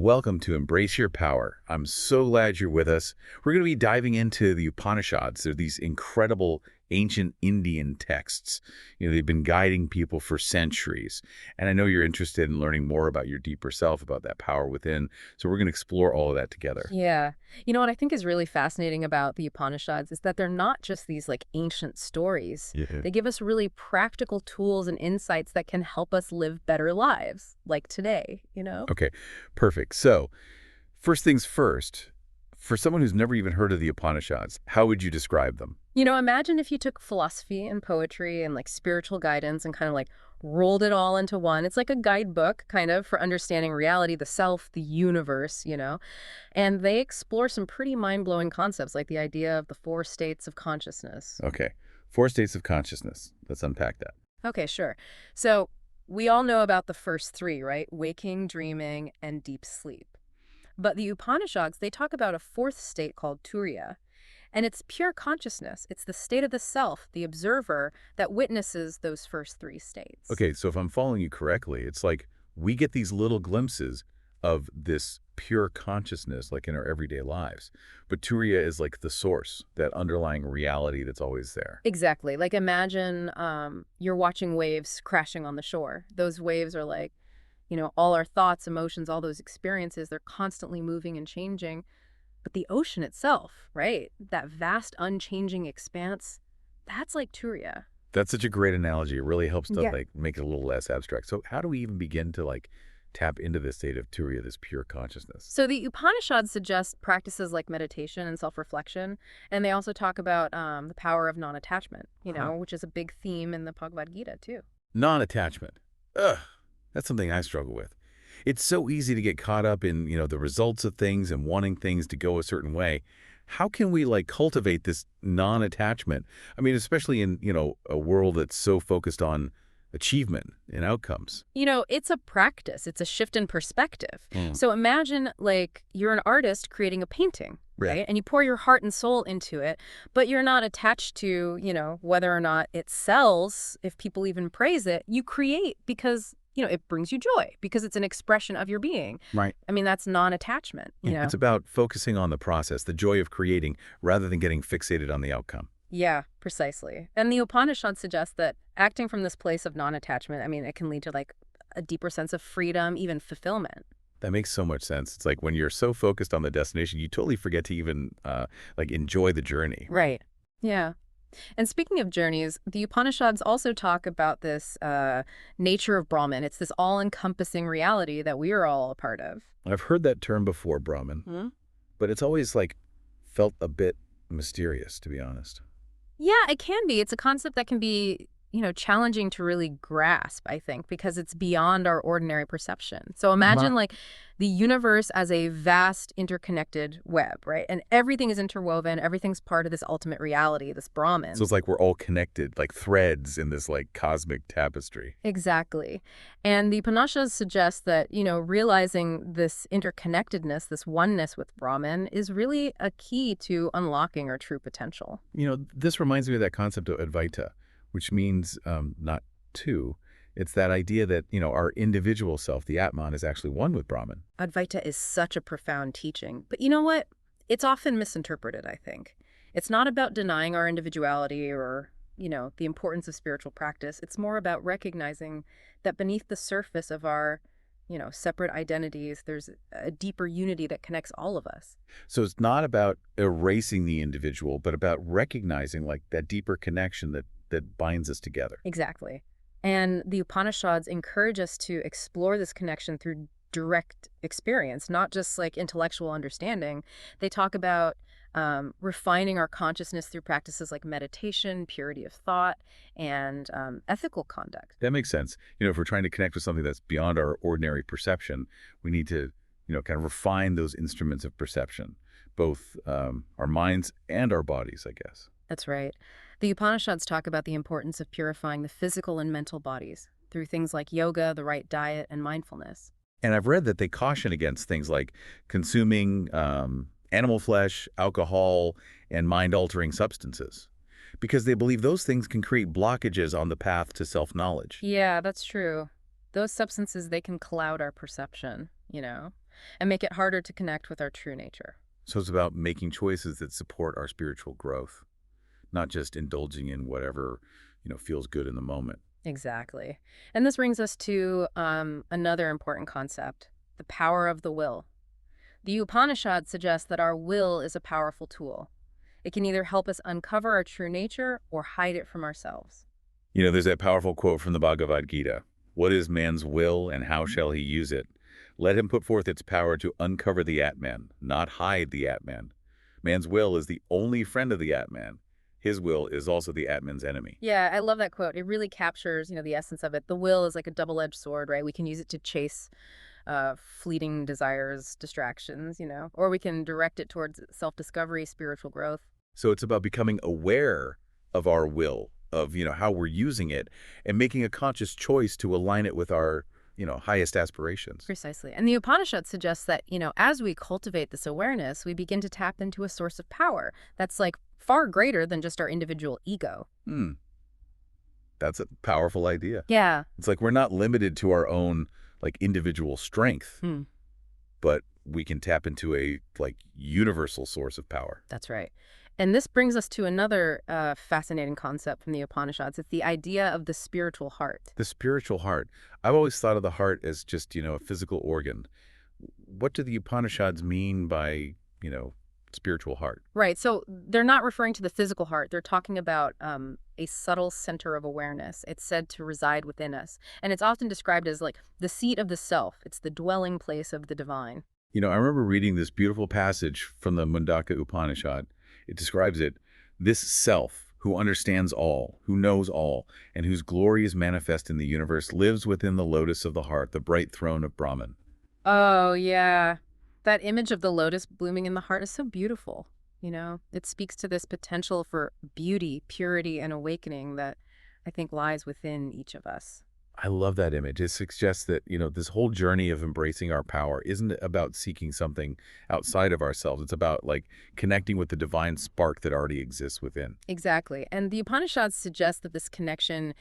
Welcome to Embrace Your Power. I'm so glad you're with us. We're going to be diving into the Upanishads. They're these incredible ancient Indian texts. They've been guiding people for centuries. And I know you're interested in learning more about your deeper self, about that power within. So we're going to explore all of that together. Yeah. You know what I think is really fascinating about the Upanishads is that they're not just these ancient stories. Yeah. They give us really practical tools and insights that can help us live better lives, like today. Okay, perfect. So first things first, for someone who's never even heard of the Upanishads, how would you describe them? Imagine if you took philosophy and poetry and spiritual guidance and kind of rolled it all into one. It's like a guidebook kind of for understanding reality, the self, the universe. And they explore some pretty mind-blowing concepts like the idea of the four states of consciousness. Okay, four states of consciousness. Let's unpack that. Okay, sure. So we all know about the first three, right? Waking, dreaming, and deep sleep. But the Upanishads, they talk about a fourth state called Turiya. And it's pure consciousness. It's the state of the self, the observer, that witnesses those first three states. Okay, so if I'm following you correctly, it's like we get these little glimpses of this pure consciousness like in our everyday lives. But Turiya is like the source, that underlying reality that's always there. Exactly. Imagine you're watching waves crashing on the shore. Those waves are all our thoughts, emotions, all those experiences, they're constantly moving and changing. But the ocean itself, right? That vast, unchanging expanse, that's like Turiya. That's such a great analogy. It really helps to Yeah. make it a little less abstract. So how do we even begin to tap into this state of Turiya, this pure consciousness? So the Upanishads suggest practices like meditation and self-reflection, and they also talk about the power of non-attachment, which is a big theme in the Bhagavad Gita, too. Non-attachment. Ugh, that's something I struggle with. It's so easy to get caught up in, the results of things and wanting things to go a certain way. How can we cultivate this non-attachment? I mean, especially in, a world that's so focused on achievement and outcomes. It's a practice. It's a shift in perspective. Mm. So imagine you're an artist creating a painting, Yeah. right? And you pour your heart and soul into it, but you're not attached to, whether or not it sells, if people even praise it. You create because it brings you joy because it's an expression of your being. Right. I mean, that's non-attachment, It's about focusing on the process, the joy of creating, rather than getting fixated on the outcome. Yeah, precisely. And the Upanishads suggest that acting from this place of non-attachment, I mean, it can lead to a deeper sense of freedom, even fulfillment. That makes so much sense. It's like when you're so focused on the destination, you totally forget to even enjoy the journey. Right. Yeah. And speaking of journeys, the Upanishads also talk about this nature of Brahman. It's this all-encompassing reality that we are all a part of. I've heard that term before, Brahman, but it's always felt a bit mysterious, to be honest. Yeah, it can be. It's a concept that can be, challenging to really grasp, I think, because it's beyond our ordinary perception. So imagine the universe as a vast interconnected web, right? And everything is interwoven. Everything's part of this ultimate reality, this Brahman. So it's like we're all connected, like threads in this cosmic tapestry. Exactly. And the Upanishads suggest that, realizing this interconnectedness, this oneness with Brahman is really a key to unlocking our true potential. This reminds me of that concept of Advaita, which means not two. It's that idea that, our individual self, the Atman, is actually one with Brahman. Advaita is such a profound teaching. But you know what? It's often misinterpreted, I think. It's not about denying our individuality or, the importance of spiritual practice. It's more about recognizing that beneath the surface of our, separate identities, there's a deeper unity that connects all of us. So it's not about erasing the individual, but about recognizing that deeper connection that binds us together. Exactly. And the Upanishads encourage us to explore this connection through direct experience, not just intellectual understanding. They talk about refining our consciousness through practices like meditation, purity of thought, and ethical conduct. That makes sense. If we're trying to connect with something that's beyond our ordinary perception, we need to, kind of refine those instruments of perception, both our minds and our bodies, I guess. That's right. The Upanishads talk about the importance of purifying the physical and mental bodies through things like yoga, the right diet, and mindfulness. And I've read that they caution against things like consuming animal flesh, alcohol, and mind-altering substances, because they believe those things can create blockages on the path to self-knowledge. Yeah, that's true. Those substances, they can cloud our perception. and make it harder to connect with our true nature. So it's about making choices that support our spiritual growth, not just indulging in whatever, feels good in the moment. Exactly. And this brings us to another important concept, the power of the will. The Upanishads suggest that our will is a powerful tool. It can either help us uncover our true nature or hide it from ourselves. There's that powerful quote from the Bhagavad Gita. What is man's will and how shall he use it? Let him put forth its power to uncover the Atman, not hide the Atman. Man's will is the only friend of the Atman. His will is also the Atman's enemy. Yeah, I love that quote. It really captures, the essence of it. The will is like a double-edged sword, right? We can use it to chase fleeting desires, distractions, or we can direct it towards self-discovery, spiritual growth. So it's about becoming aware of our will, of, how we're using it, and making a conscious choice to align it with our, highest aspirations. Precisely. And the Upanishads suggests that, as we cultivate this awareness, we begin to tap into a source of power that's like far greater than just our individual ego. Hmm. That's a powerful idea. Yeah. It's like we're not limited to our own, individual strength, Hmm. but we can tap into a, universal source of power. That's right. And this brings us to another fascinating concept from the Upanishads. It's the idea of the spiritual heart. The spiritual heart. I've always thought of the heart as just, a physical organ. What do the Upanishads mean by, spiritual heart? Right. So they're not referring to the physical heart. They're talking about a subtle center of awareness. It's said to reside within us. And it's often described as like the seat of the self. It's the dwelling place of the divine. I remember reading this beautiful passage from the Mundaka Upanishad. It describes it, this self, who understands all, who knows all, and whose glory is manifest in the universe, lives within the lotus of the heart, the bright throne of Brahman. Oh, yeah. That image of the lotus blooming in the heart is so beautiful. It speaks to this potential for beauty, purity, and awakening that I think lies within each of us. I love that image. It suggests that, this whole journey of embracing our power isn't about seeking something outside of ourselves. It's about, connecting with the divine spark that already exists within. Exactly. And the Upanishads suggest that this connection,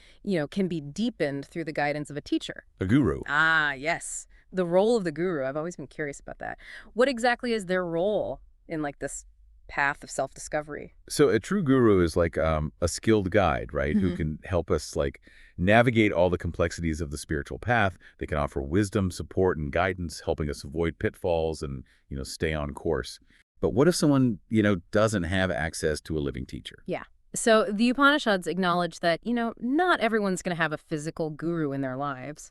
can be deepened through the guidance of a teacher. A guru. Ah, yes. The role of the guru. I've always been curious about that. What exactly is their role in this path of self-discovery? So a true guru is like a skilled guide, right? Who can help us navigate all the complexities of the spiritual path. They can offer wisdom, support, and guidance, helping us avoid pitfalls and, stay on course. But what if someone, doesn't have access to a living teacher? Yeah. So the Upanishads acknowledge that, not everyone's going to have a physical guru in their lives.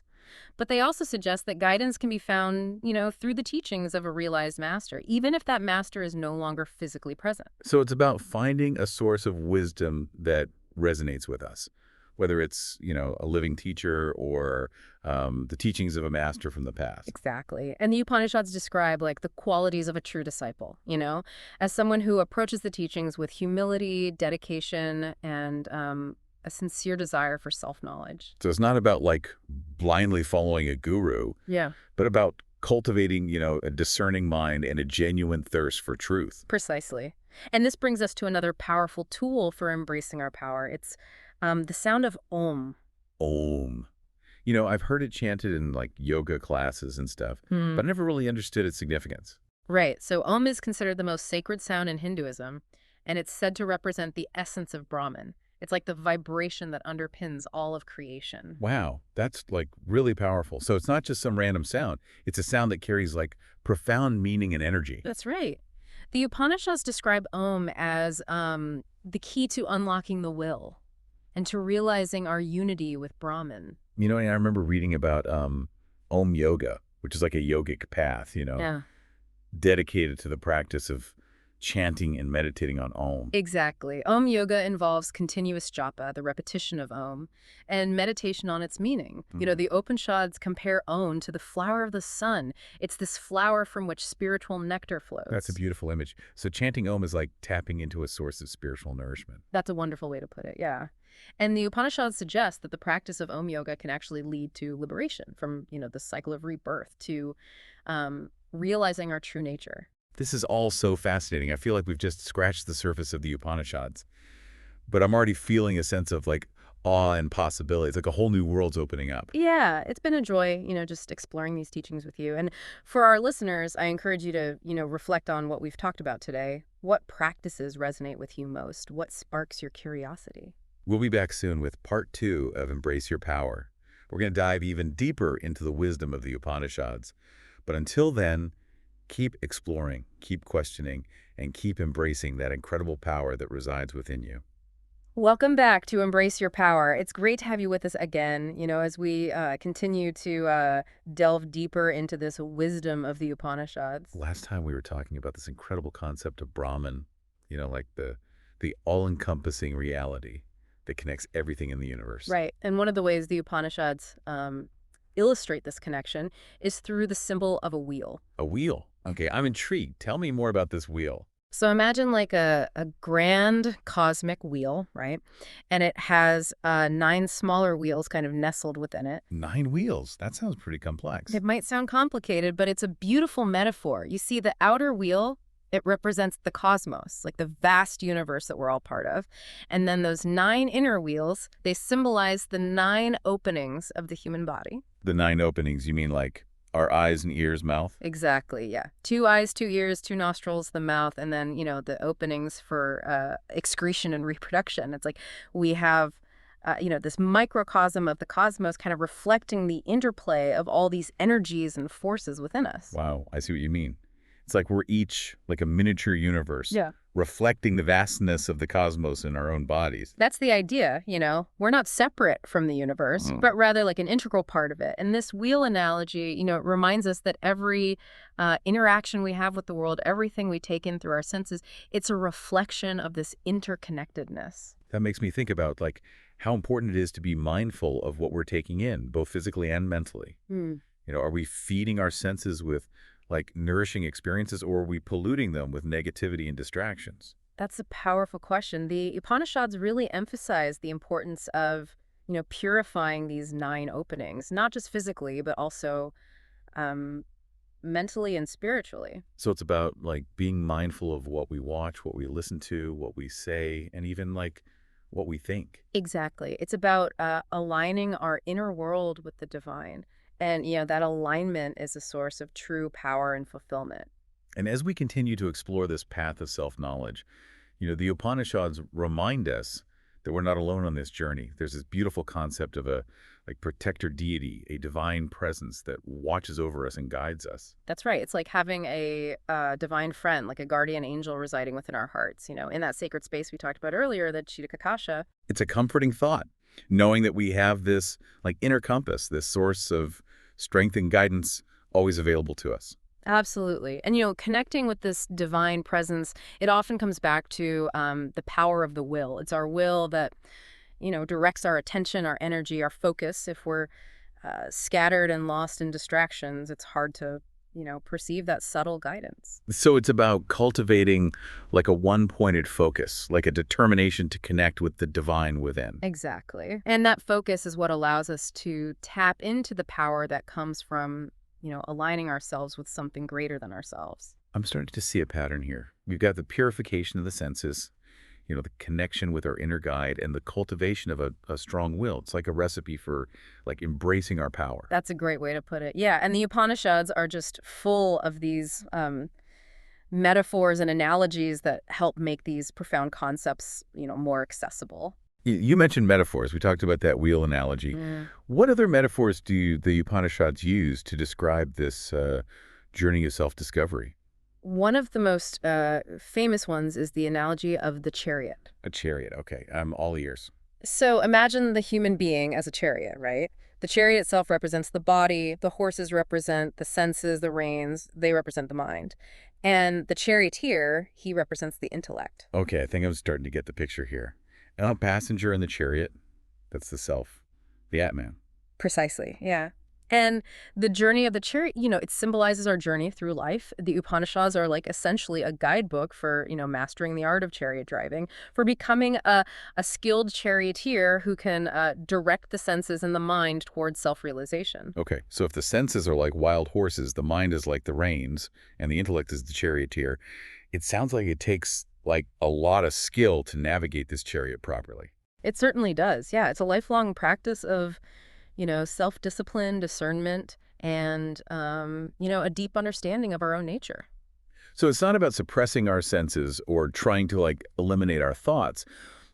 But they also suggest that guidance can be found, through the teachings of a realized master, even if that master is no longer physically present. So it's about finding a source of wisdom that resonates with us, whether it's, a living teacher or the teachings of a master from the past. Exactly. And the Upanishads describe the qualities of a true disciple, as someone who approaches the teachings with humility, dedication, and a sincere desire for self-knowledge. So it's not about blindly following a guru, Yeah. but about cultivating, a discerning mind and a genuine thirst for truth. Precisely. And this brings us to another powerful tool for embracing our power. It's the sound of Om. Om. I've heard it chanted in yoga classes and stuff, Hmm. but I never really understood its significance. Right. So Om is considered the most sacred sound in Hinduism, and it's said to represent the essence of Brahman. It's like the vibration that underpins all of creation. Wow, that's really powerful. So it's not just some random sound. It's a sound that carries profound meaning and energy. That's right. The Upanishads describe Om as the key to unlocking the will and to realizing our unity with Brahman. And I remember reading about Om Yoga, which is like a yogic path, Yeah. dedicated to the practice of chanting and meditating on Om. Exactly. Om yoga involves continuous japa, the repetition of Om, and meditation on its meaning. The Upanishads compare Om to the flower of the sun. It's this flower from which spiritual nectar flows. That's a beautiful image. So chanting Om is like tapping into a source of spiritual nourishment. That's a wonderful way to put it, yeah. And the Upanishads suggest that the practice of Om yoga can actually lead to liberation from, the cycle of rebirth to realizing our true nature. This is all so fascinating. I feel like we've just scratched the surface of the Upanishads. But I'm already feeling a sense of awe and possibility. It's like a whole new world's opening up. Yeah, it's been a joy, just exploring these teachings with you. And for our listeners, I encourage you to, reflect on what we've talked about today. What practices resonate with you most? What sparks your curiosity? We'll be back soon with part 2 of Embrace Your Power. We're going to dive even deeper into the wisdom of the Upanishads. But until then, keep exploring, keep questioning, and keep embracing that incredible power that resides within you. Welcome back to Embrace Your Power. It's great to have you with us again, as we continue to delve deeper into this wisdom of the Upanishads. Last time we were talking about this incredible concept of Brahman, like the all-encompassing reality that connects everything in the universe. Right. And one of the ways the Upanishads illustrate this connection is through the symbol of a wheel. A wheel. Okay, I'm intrigued. Tell me more about this wheel. So imagine like a grand cosmic wheel, right? And it has 9 smaller wheels kind of nestled within it. 9 wheels. That sounds pretty complex. It might sound complicated, but it's a beautiful metaphor. You see, the outer wheel, it represents the cosmos, like the vast universe that we're all part of. And then those 9 inner wheels, they symbolize the 9 openings of the human body. The 9 openings, you mean like our eyes and ears, mouth? Exactly, yeah. 2 eyes, 2 ears, 2 nostrils, the mouth, and then, the openings for excretion and reproduction. It's like we have, this microcosm of the cosmos kind of reflecting the interplay of all these energies and forces within us. Wow, I see what you mean. It's like we're each like a miniature universe, Yeah. reflecting the vastness of the cosmos in our own bodies. That's the idea, We're not separate from the universe, but rather like an integral part of it. And this wheel analogy, it reminds us that every interaction we have with the world, everything we take in through our senses, it's a reflection of this interconnectedness. That makes me think about like how important it is to be mindful of what we're taking in, both physically and mentally. Are we feeding our senses with like nourishing experiences, or are we polluting them with negativity and distractions? That's a powerful question. The Upanishads really emphasize the importance of, purifying these 9 openings, not just physically, but also mentally and spiritually. So it's about like being mindful of what we watch, what we listen to, what we say, and even like what we think. Exactly. It's about aligning our inner world with the divine. And, that alignment is a source of true power and fulfillment. And as we continue to explore this path of self-knowledge, the Upanishads remind us that we're not alone on this journey. There's this beautiful concept of a like protector deity, a divine presence that watches over us and guides us. That's right. It's like having a divine friend, like a guardian angel residing within our hearts, in that sacred space we talked about earlier, the Chitakakasha. It's a comforting thought, knowing that we have this like inner compass, this source of strength and guidance always available to us. Absolutely. And, connecting with this divine presence, it often comes back to the power of the will. It's our will that, directs our attention, our energy, our focus. If we're scattered and lost in distractions, it's hard to, perceive that subtle guidance. So it's about cultivating like a one-pointed focus, like a determination to connect with the divine within. Exactly. And that focus is what allows us to tap into the power that comes from, aligning ourselves with something greater than ourselves. I'm starting to see a pattern here. We've got the purification of the senses, the connection with our inner guide, and the cultivation of a strong will. It's like a recipe for like embracing our power. That's a great way to put it. Yeah, and the Upanishads are just full of these metaphors and analogies that help make these profound concepts, more accessible. You mentioned metaphors. We talked about that wheel analogy. What other metaphors do the Upanishads use to describe this journey of self-discovery? One of the most famous ones is the analogy of the chariot. A chariot. Okay, I'm all ears. So imagine the human being as a chariot, right? The chariot itself represents the body, the horses represent the senses, the reins, they represent the mind. And the charioteer, he represents the intellect. Okay, I think I'm starting to get the picture here. A passenger in the chariot, that's the self, the Atman. Precisely, yeah. And the journey of the chariot, it symbolizes our journey through life. The Upanishads are like essentially a guidebook for, mastering the art of chariot driving, for becoming a skilled charioteer who can direct the senses and the mind towards self-realization. Okay, so if the senses are like wild horses, the mind is like the reins, and the intellect is the charioteer, it sounds like it takes like a lot of skill to navigate this chariot properly. It certainly does. Yeah, it's a lifelong practice of, self-discipline, discernment, and, a deep understanding of our own nature. So it's not about suppressing our senses or trying to like eliminate our thoughts,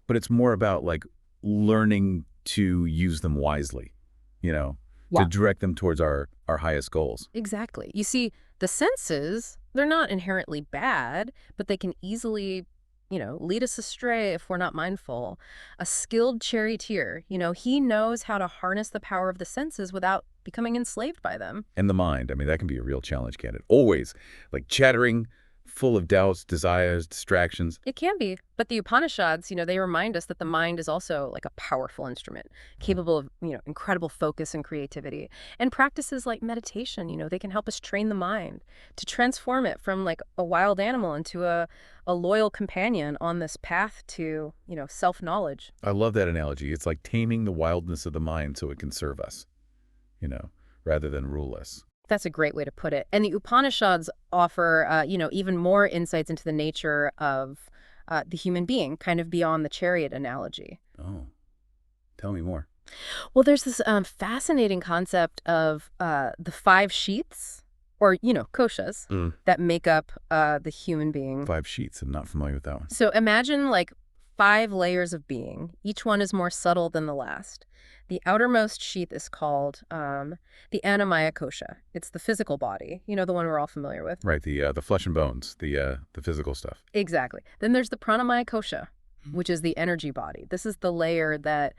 but it's more about like learning to use them wisely, you know, to Yeah. direct them towards our highest goals. Exactly. You see, the senses, they're not inherently bad, but they can easily, lead us astray if we're not mindful. A skilled charioteer, he knows how to harness the power of the senses without becoming enslaved by them. And the mind, I mean, that can be a real challenge, can't it? Always like chattering, full of doubts, desires, distractions. It can be, but the Upanishads, they remind us that the mind is also like a powerful instrument, capable of, incredible focus and creativity. And practices like meditation, they can help us train the mind to transform it from like a wild animal into a loyal companion on this path to, self-knowledge. I love that analogy. It's like taming the wildness of the mind so it can serve us, you know, rather than rule us. That's a great way to put it. And the Upanishads offer, even more insights into the nature of the human being, kind of beyond the chariot analogy. Oh, tell me more. Well, there's this fascinating concept of the five sheaths, or, koshas, that make up the human being. Five sheets. I'm not familiar with that one. So imagine like five layers of being. Each one is more subtle than the last. The outermost sheath is called the Annamaya kosha. It's the physical body, the one we're all familiar with. Right, the flesh and bones, the physical stuff. Exactly. Then there's the Pranamaya kosha, which is the energy body. This is the layer that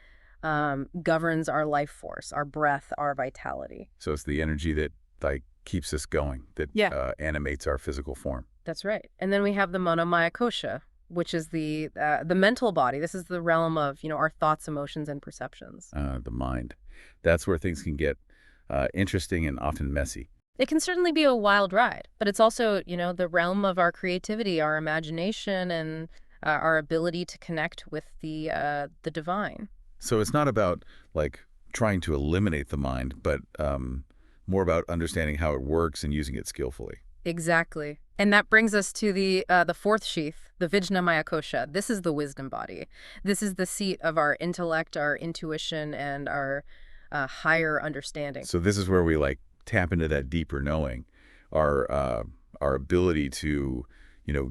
governs our life force, our breath, our vitality. So it's the energy that like keeps us going, that Yeah. animates our physical form. That's right. And then we have the Manomaya kosha, which is the mental body. This is the realm of, our thoughts, emotions, and perceptions. The mind. That's where things can get interesting and often messy. It can certainly be a wild ride, but it's also, the realm of our creativity, our imagination, and our ability to connect with the divine. So it's not about like trying to eliminate the mind, but more about understanding how it works and using it skillfully. Exactly. And that brings us to the fourth sheath, the Vijnanamaya kosha. This is the wisdom body. This is the seat of our intellect, our intuition, and our higher understanding. So this is where we like tap into that deeper knowing, our ability to,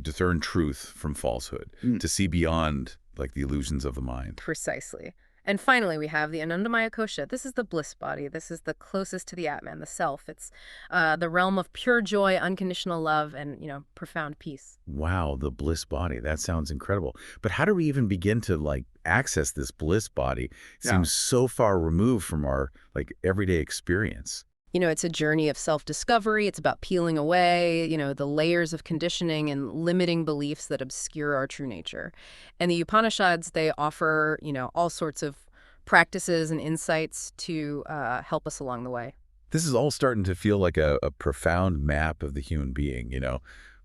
discern truth from falsehood, to see beyond like the illusions of the mind. Precisely. And finally, we have the Anandamaya kosha. This is the bliss body. This is the closest to the Atman, the self. It's the realm of pure joy, unconditional love, and, profound peace. Wow, the bliss body. That sounds incredible. But how do we even begin to like access this bliss body? It seems so far removed from our like everyday experience. It's a journey of self-discovery. It's about peeling away, the layers of conditioning and limiting beliefs that obscure our true nature. And the Upanishads, they offer, all sorts of practices and insights to help us along the way. This is all starting to feel like a profound map of the human being,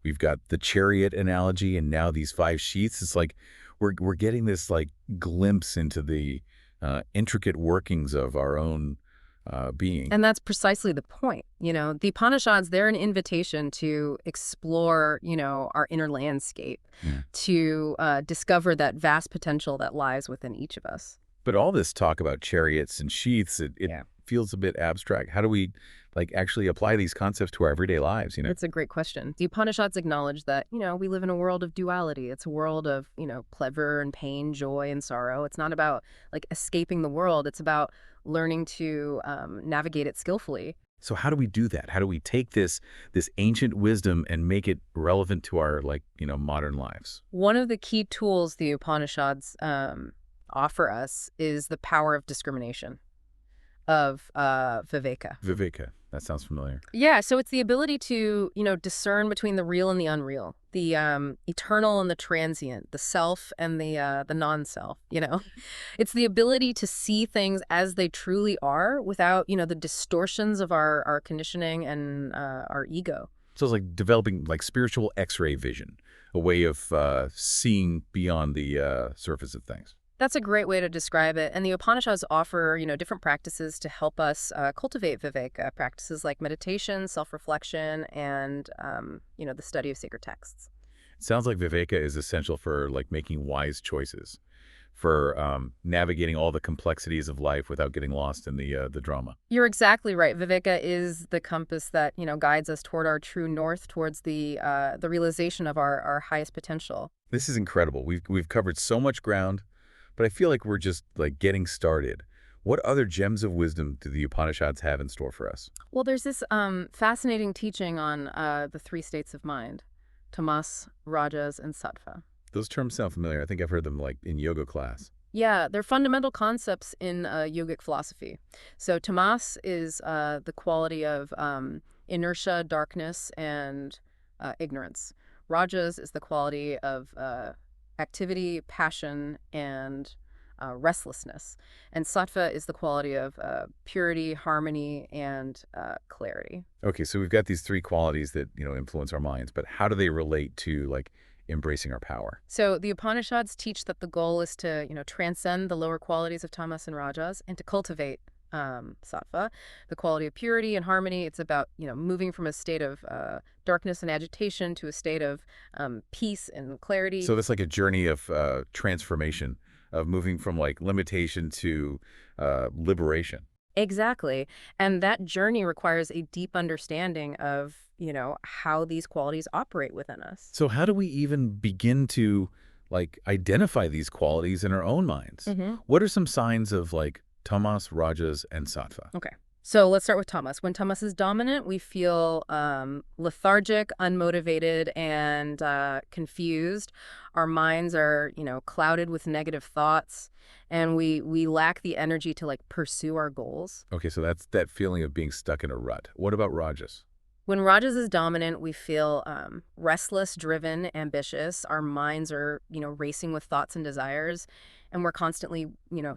We've got the chariot analogy and now these five sheaths. It's like we're getting this like glimpse into the intricate workings of our own being. And that's precisely the point. The Upanishads, they're an invitation to explore, our inner landscape, to discover that vast potential that lies within each of us. But all this talk about chariots and sheaths, it feels a bit abstract. How do we like actually apply these concepts to our everyday lives, That's a great question. The Upanishads acknowledge that, we live in a world of duality. It's a world of, pleasure and pain, joy and sorrow. It's not about like escaping the world. It's about learning to navigate it skillfully. So how do we do that? How do we take this ancient wisdom and make it relevant to our like, modern lives? One of the key tools the Upanishads offer us is the power of discrimination, of viveka. Viveka, that sounds familiar. Yeah, so it's the ability to, discern between the real and the unreal, the eternal and the transient, the self and the non-self, It's the ability to see things as they truly are without, the distortions of our conditioning and our ego. So it's like developing like spiritual X-ray vision, a way of seeing beyond the surface of things. That's a great way to describe it. And the Upanishads offer, different practices to help us cultivate viveka, practices like meditation, self-reflection, and, the study of sacred texts. It sounds like viveka is essential for like making wise choices, for navigating all the complexities of life without getting lost in the drama. You're exactly right. Viveka is the compass that, guides us toward our true north, towards the realization of our highest potential. This is incredible. We've covered so much ground, but I feel like we're just like getting started. What other gems of wisdom do the Upanishads have in store for us? Well, there's this fascinating teaching on the three states of mind: tamas, rajas, and sattva. Those terms sound familiar. I think I've heard them like in yoga class. Yeah, they're fundamental concepts in yogic philosophy. So tamas is the quality of inertia, darkness, and ignorance. Rajas is the quality of activity, passion, and restlessness. And sattva is the quality of purity, harmony, and clarity. Okay, so we've got these three qualities that, influence our minds, but how do they relate to like embracing our power? So the Upanishads teach that the goal is to, transcend the lower qualities of tamas and rajas and to cultivate sattva, the quality of purity and harmony. It's about, moving from a state of darkness and agitation to a state of peace and clarity. So that's like a journey of transformation, of moving from like limitation to liberation. Exactly. And that journey requires a deep understanding of, how these qualities operate within us. So how do we even begin to like identify these qualities in our own minds? What are some signs of like tamas, rajas, and sattva? Okay. So let's start with tamas. When tamas is dominant, we feel lethargic, unmotivated, and confused. Our minds are, clouded with negative thoughts, and we lack the energy to like pursue our goals. Okay, so that's that feeling of being stuck in a rut. What about rajas? When rajas is dominant, we feel restless, driven, ambitious. Our minds are, racing with thoughts and desires, and we're constantly,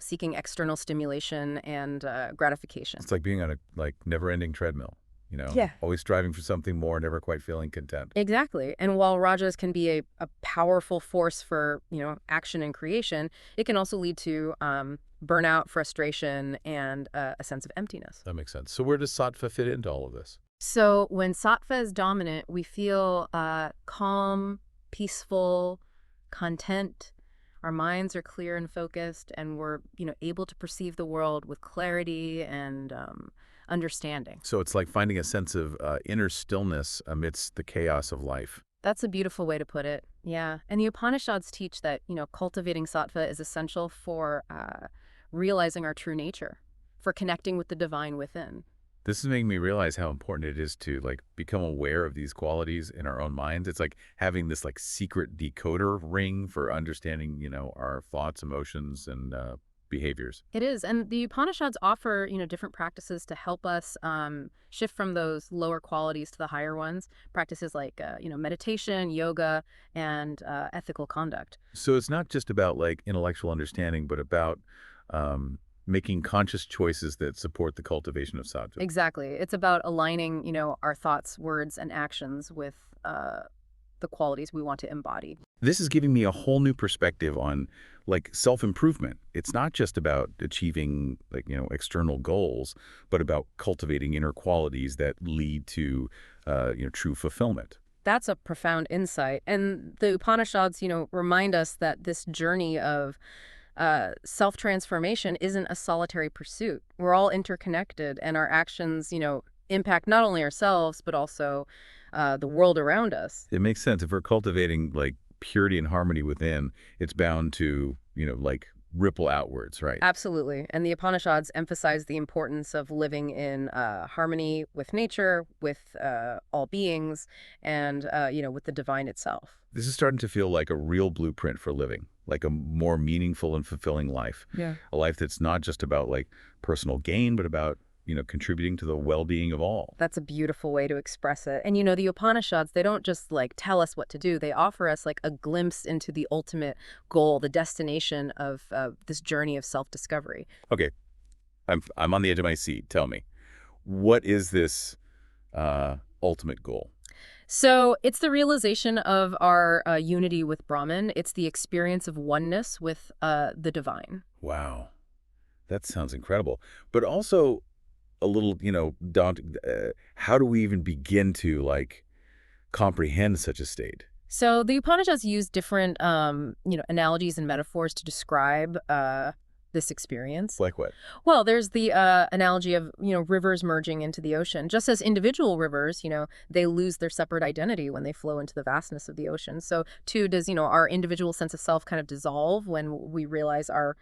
seeking external stimulation and gratification. It's like being on a like never-ending treadmill, Yeah. always striving for something more, never quite feeling content. Exactly. And while rajas can be a powerful force for, action and creation, it can also lead to burnout, frustration, and a sense of emptiness. That makes sense. So where does sattva fit into all of this? So when sattva is dominant, we feel calm, peaceful, content. Our minds are clear and focused, and we're, able to perceive the world with clarity and understanding. So it's like finding a sense of inner stillness amidst the chaos of life. That's a beautiful way to put it. Yeah. And the Upanishads teach that, cultivating sattva is essential for realizing our true nature, for connecting with the divine within. This is making me realize how important it is to like become aware of these qualities in our own minds. It's like having this like secret decoder ring for understanding, our thoughts, emotions, and behaviors. It is. And the Upanishads offer, different practices to help us shift from those lower qualities to the higher ones. Practices like, meditation, yoga, and ethical conduct. So it's not just about like intellectual understanding, but about making conscious choices that support the cultivation of sattva. Exactly. It's about aligning, our thoughts, words, and actions with the qualities we want to embody. This is giving me a whole new perspective on like self-improvement. It's not just about achieving like, external goals, but about cultivating inner qualities that lead to, true fulfillment. That's a profound insight. And the Upanishads, remind us that this journey of self-transformation isn't a solitary pursuit. We're all interconnected, and our actions, impact not only ourselves, but also the world around us. It makes sense. If we're cultivating like purity and harmony within, it's bound to, like ripple outwards, right? Absolutely. And the Upanishads emphasize the importance of living in harmony with nature, with all beings, and, with the divine itself. This is starting to feel like a real blueprint for living, like a more meaningful and fulfilling life. Yeah. A life that's not just about like personal gain, but about, contributing to the well-being of all. That's a beautiful way to express it. And, the Upanishads, they don't just like tell us what to do. They offer us like a glimpse into the ultimate goal, the destination of this journey of self-discovery. Okay, I'm on the edge of my seat. Tell me, what is this ultimate goal? So it's the realization of our unity with Brahman. It's the experience of oneness with the divine. Wow, that sounds incredible. But also a little, daunting. How do we even begin to like comprehend such a state? So the Upanishads use different, analogies and metaphors to describe this experience. Like what? Well, there's the analogy of, rivers merging into the ocean. Just as individual rivers, they lose their separate identity when they flow into the vastness of the ocean. So, too, does, our individual sense of self kind of dissolve when we realize our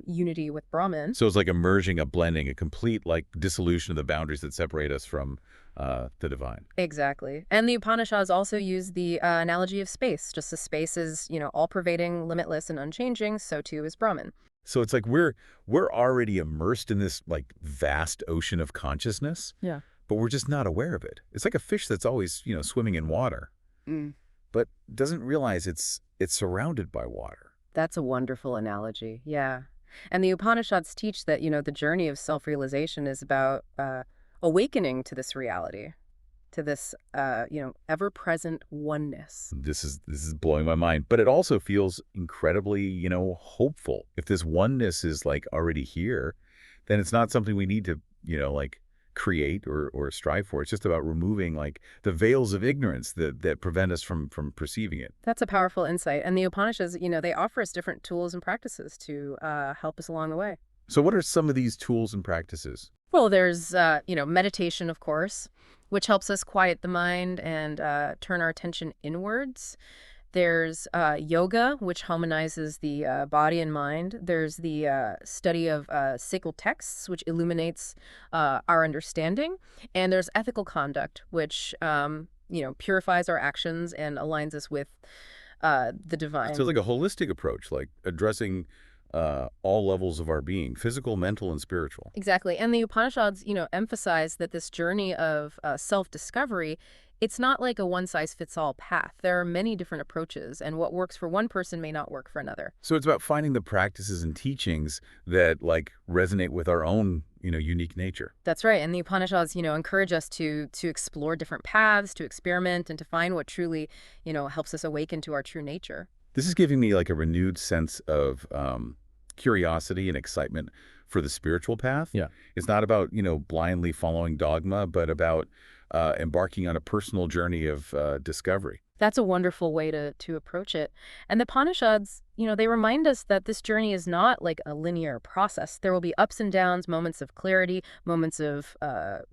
unity with Brahman. So it's like a merging, a blending, a complete like dissolution of the boundaries that separate us from the divine. Exactly. And the Upanishads also use the analogy of space. Just as space is, all-pervading, limitless, and unchanging, so too is Brahman. So it's like we're already immersed in this like vast ocean of consciousness, Yeah. but we're just not aware of it. It's like a fish that's always, swimming in water, Mm. but doesn't realize it's surrounded by water. That's a wonderful analogy. Yeah. And the Upanishads teach that, the journey of self-realization is about awakening to this reality, to this, ever-present oneness. This is blowing my mind, but it also feels incredibly, hopeful. If this oneness is like already here, then it's not something we need to, like create or strive for. It's just about removing like the veils of ignorance that prevent us from perceiving it. That's a powerful insight. And the Upanishads, they offer us different tools and practices to help us along the way. So what are some of these tools and practices? Well, there's, meditation, of course, which helps us quiet the mind and turn our attention inwards. There's yoga, which harmonizes the body and mind. There's the study of sacred texts, which illuminates our understanding. And there's ethical conduct, which, purifies our actions and aligns us with the divine. So it's like a holistic approach, like addressing all levels of our being, physical, mental, and spiritual. Exactly. And the Upanishads, emphasize that this journey of self-discovery, it's not like a one-size-fits-all path. There are many different approaches, and what works for one person may not work for another. So it's about finding the practices and teachings that like resonate with our own, unique nature. That's right. And the Upanishads, encourage us to explore different paths, to experiment, and to find what truly, helps us awaken to our true nature. This is giving me like a renewed sense of curiosity and excitement for the spiritual path. Yeah. It's not about, blindly following dogma, but about embarking on a personal journey of discovery. That's a wonderful way to approach it. And the Upanishads, they remind us that this journey is not like a linear process. There will be ups and downs, moments of clarity, moments of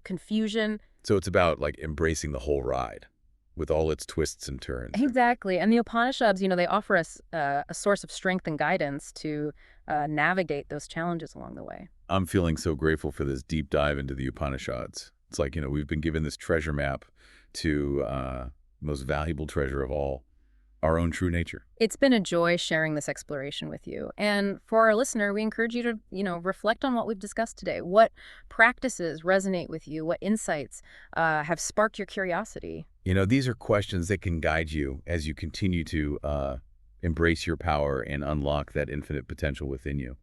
confusion. So it's about like embracing the whole ride with all its twists and turns. Exactly. And the Upanishads, they offer us a source of strength and guidance to navigate those challenges along the way. I'm feeling so grateful for this deep dive into the Upanishads. It's like, we've been given this treasure map to most valuable treasure of all, our own true nature. It's been a joy sharing this exploration with you. And for our listener, we encourage you to, reflect on what we've discussed today. What practices resonate with you? What insights have sparked your curiosity? These are questions that can guide you as you continue to embrace your power and unlock that infinite potential within you.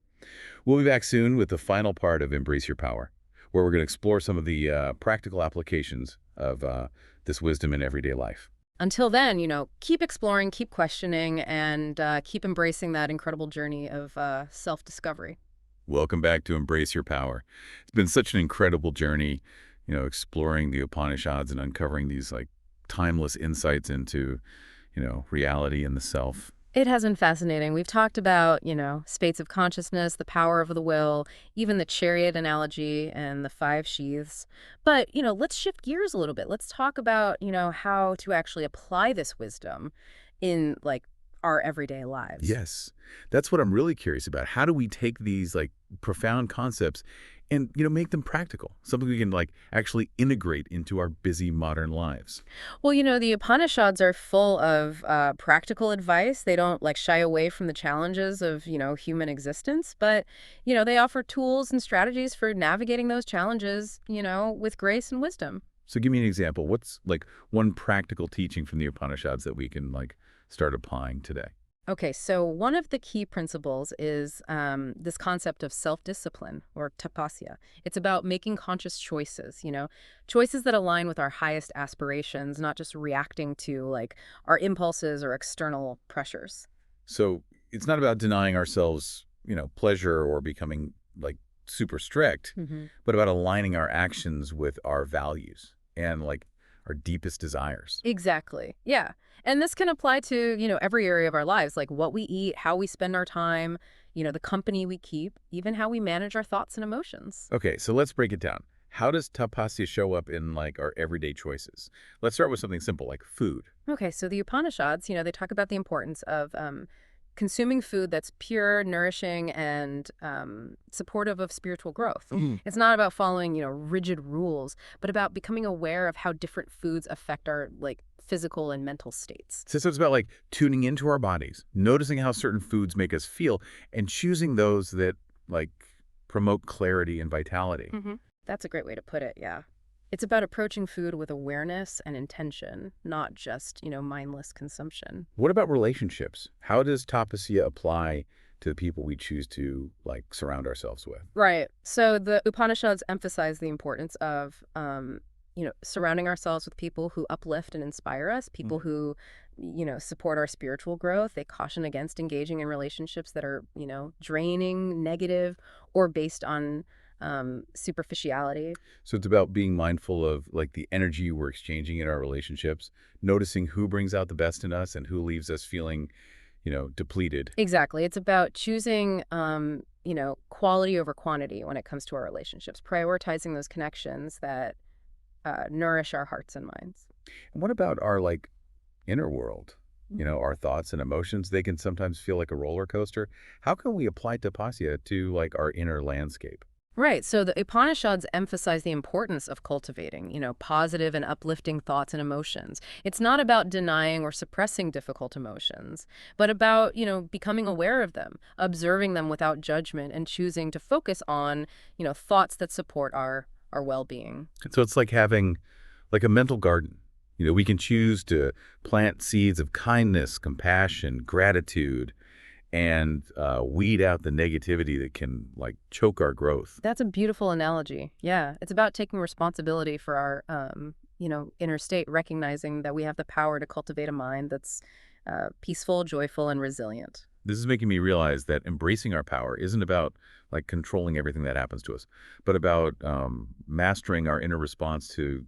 We'll be back soon with the final part of Embrace Your Power, where we're going to explore some of the practical applications of this wisdom in everyday life. Until then, keep exploring, keep questioning, and keep embracing that incredible journey of self-discovery. Welcome back to Embrace Your Power. It's been such an incredible journey, exploring the Upanishads and uncovering these like timeless insights into, reality and the self. It has been fascinating. We've talked about, states of consciousness, the power of the will, even the chariot analogy and the 5 sheaths. But, let's shift gears a little bit. Let's talk about, how to actually apply this wisdom in, like, our everyday lives. Yes. That's what I'm really curious about. How do we take these, like, profound concepts and, make them practical? Something we can, like, actually integrate into our busy modern lives. Well, the Upanishads are full of practical advice. They don't like shy away from the challenges of, human existence, but, they offer tools and strategies for navigating those challenges, with grace and wisdom. So give me an example. What's like one practical teaching from the Upanishads that we can like start applying today? Okay, so one of the key principles is this concept of self-discipline, or tapasya. It's about making conscious choices, choices that align with our highest aspirations, not just reacting to like our impulses or external pressures. So it's not about denying ourselves, pleasure or becoming like super strict, Mm-hmm. but about aligning our actions with our values and like our deepest desires. Exactly. Yeah. And this can apply to, every area of our lives, like what we eat, how we spend our time, the company we keep, even how we manage our thoughts and emotions. Okay, so let's break it down. How does tapasya show up in like our everyday choices? Let's start with something simple like food. Okay, so the Upanishads, they talk about the importance of consuming food that's pure, nourishing, and supportive of spiritual growth. It's not about following, rigid rules, but about becoming aware of how different foods affect our like physical and mental states. So it's about like tuning into our bodies, noticing how certain foods make us feel, and choosing those that like promote clarity and vitality. That's a great way to put it, yeah. It's about approaching food with awareness and intention, not just, mindless consumption. What about relationships? How does tapasya apply to the people we choose to like surround ourselves with? Right. So the Upanishads emphasize the importance of, surrounding ourselves with people who uplift and inspire us, people who, support our spiritual growth. They caution against engaging in relationships that are, draining, negative, or based on superficiality. So it's about being mindful of like the energy we're exchanging in our relationships, noticing who brings out the best in us and who leaves us feeling, depleted. Exactly. It's about choosing, quality over quantity when it comes to our relationships, prioritizing those connections that nourish our hearts and minds. And what about our like inner world? Our thoughts and emotions, they can sometimes feel like a roller coaster. How can we apply tapasya to like our inner landscape? Right. So the Upanishads emphasize the importance of cultivating, positive and uplifting thoughts and emotions. It's not about denying or suppressing difficult emotions, but about, becoming aware of them, observing them without judgment, and choosing to focus on, thoughts that support our well-being. So it's like having like a mental garden. We can choose to plant seeds of kindness, compassion, gratitude, and weed out the negativity that can like choke our growth. That's a beautiful analogy. Yeah. It's about taking responsibility for our, inner state, recognizing that we have the power to cultivate a mind that's peaceful, joyful, and resilient. This is making me realize that embracing our power isn't about like controlling everything that happens to us, but about mastering our inner response to,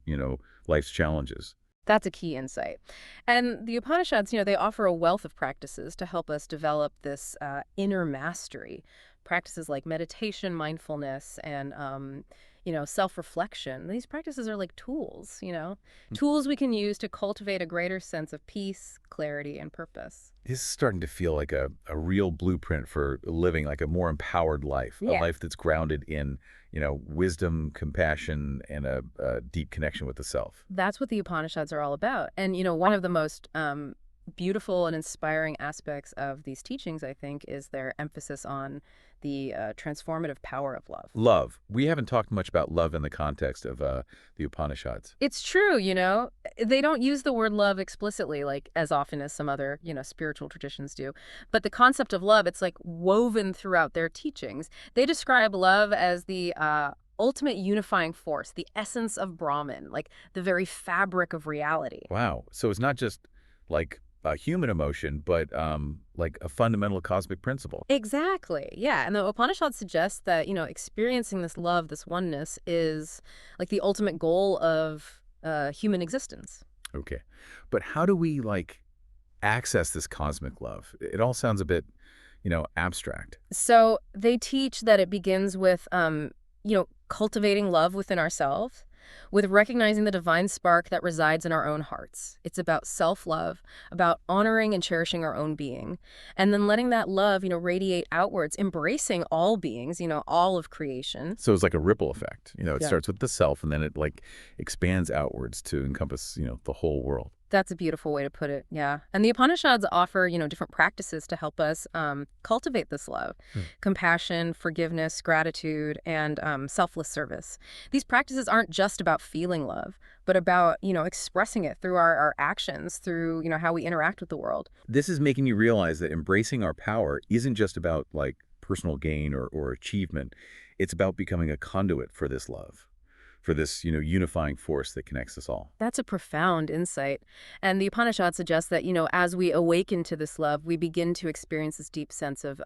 life's challenges. That's a key insight. And the Upanishads, they offer a wealth of practices to help us develop this inner mastery. Practices like meditation, mindfulness, and, self-reflection. These practices are like tools, tools we can use to cultivate a greater sense of peace, clarity, and purpose. This is starting to feel like a real blueprint for living like a more empowered life, a Yeah. life that's grounded in, wisdom, compassion, and a deep connection with the self. That's what the Upanishads are all about. And, one of the most beautiful and inspiring aspects of these teachings, I think, is their emphasis on the transformative power of love. Love. We haven't talked much about love in the context of the Upanishads. It's true, they don't use the word love explicitly, like as often as some other, spiritual traditions do. But the concept of love, it's like woven throughout their teachings. They describe love as the ultimate unifying force, the essence of Brahman, like the very fabric of reality. Wow. So it's not just like a human emotion, but like a fundamental cosmic principle. Exactly. Yeah. And the Upanishads suggest that, experiencing this love, this oneness, is like the ultimate goal of human existence. Okay. But how do we like access this cosmic love? It all sounds a bit, abstract. So they teach that it begins with, cultivating love within ourselves, with recognizing the divine spark that resides in our own hearts. It's about self-love, about honoring and cherishing our own being, and then letting that love, radiate outwards, embracing all beings, all of creation. So it's like a ripple effect. It Yeah. starts with the self and then it like expands outwards to encompass, the whole world. That's a beautiful way to put it, yeah. And the Upanishads offer, different practices to help us cultivate this love. Compassion, forgiveness, gratitude, and selfless service. These practices aren't just about feeling love, but about, expressing it through our actions, through, how we interact with the world. This is making me realize that embracing our power isn't just about like personal gain or achievement. It's about becoming a conduit for this love, for this, unifying force that connects us all. That's a profound insight. And the Upanishads suggest that, as we awaken to this love, we begin to experience this deep sense of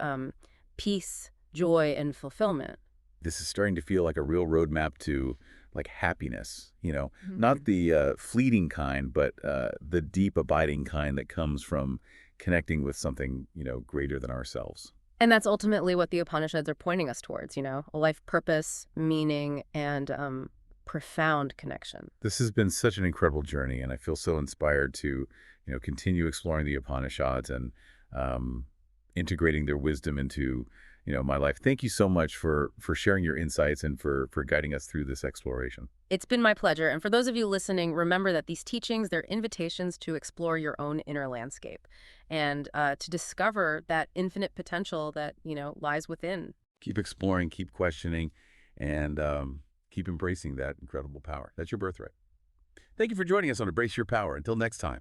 peace, joy, and fulfillment. This is starting to feel like a real roadmap to like happiness, Mhm. not the fleeting kind, but the deep, abiding kind that comes from connecting with something, greater than ourselves. And that's ultimately what the Upanishads are pointing us towards, a life purpose, meaning, and profound connection. This has been such an incredible journey, and I feel so inspired to, continue exploring the Upanishads and um, integrating their wisdom into, my life. Thank you so much for sharing your insights and for guiding us through this exploration. It's been my pleasure. And for those of you listening, remember that these teachings, they're invitations to explore your own inner landscape and to discover that infinite potential that, lies within. Keep exploring, keep questioning, and keep embracing that incredible power. That's your birthright. Thank you for joining us on Embrace Your Power. Until next time,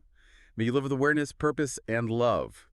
may you live with awareness, purpose, and love.